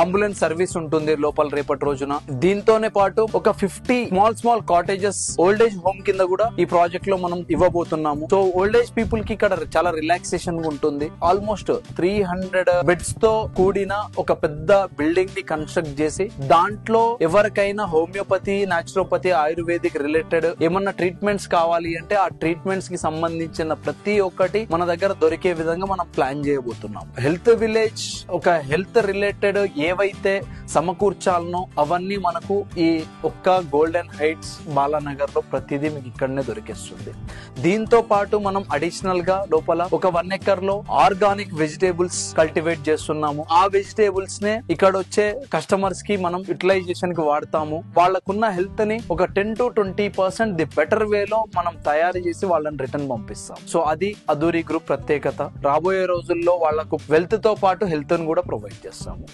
Ambulance service ఉంటుంది లోపల రేపటి రోజున. దీంతోనే పాటు ఒక 50 small cottages old age home కింద కూడా ఈ ప్రాజెక్ట్ లో మనం ఇవ్వబోతున్నాము. సో ఓల్డ్ ఏజ్ పీపుల్ కి ఇక్కడ చాలా రిలాక్సేషన్ ఉంటుంది. ఆల్మోస్ట్ 300 బెడ్స్ తో కూడిన ఒక పెద్ద బిల్డింగ్ ని కన్స్ట్రక్ట్ చేసి దాంట్లో ఎవరికైనా హోమియోపతి, నాచురోపతి, ఆయుర్వేదిక్ రిలేటెడ్ ఏమన్నా ట్రీట్మెంట్స్ కావాలి అంటే ఆ ట్రీట్మెంట్స్ కి సంబంధించిన ప్రతి ఒక్కటి మన దగ్గర దొరికే విధంగా మనం ప్లాన్ చేయబోతున్నాం. హెల్త్ విలేజ్, ఒక హెల్త్ రిలేటెడ్ ఏవైతే సమకూర్చాలనో అవన్నీ మనకు ఈ ఒక్క గోల్డెన్ హైట్స్ బాలానగర్ లో ప్రతిదీ మీకు ఇక్కడనే దొరికేస్తుంది. దీంతో పాటు మనం అడిషనల్ గా లోపల ఒక 1 ఎకర్ లో ఆర్గానిక్ వెజిటేబుల్స్ కల్టివేట్ చేస్తున్నాము. ఆ వెజిటేబుల్స్ నే ఇక్కడ వచ్చే కస్టమర్స్ కి మనం యూటిలైజేషన్ కి వాడతాము. వాళ్ళకున్న హెల్త్ ని ఒక 10 to 20% ది బెటర్ వేలో మనం తయారు చేసి వాళ్ళని రిటర్న్ పంపిస్తాం. సో అది అధూరి గ్రూప్ ప్రత్యేకత. రాబోయే రోజుల్లో వాళ్లకు వెల్త్ తో పాటు హెల్త్ ని కూడా ప్రొవైడ్ చేస్తాము.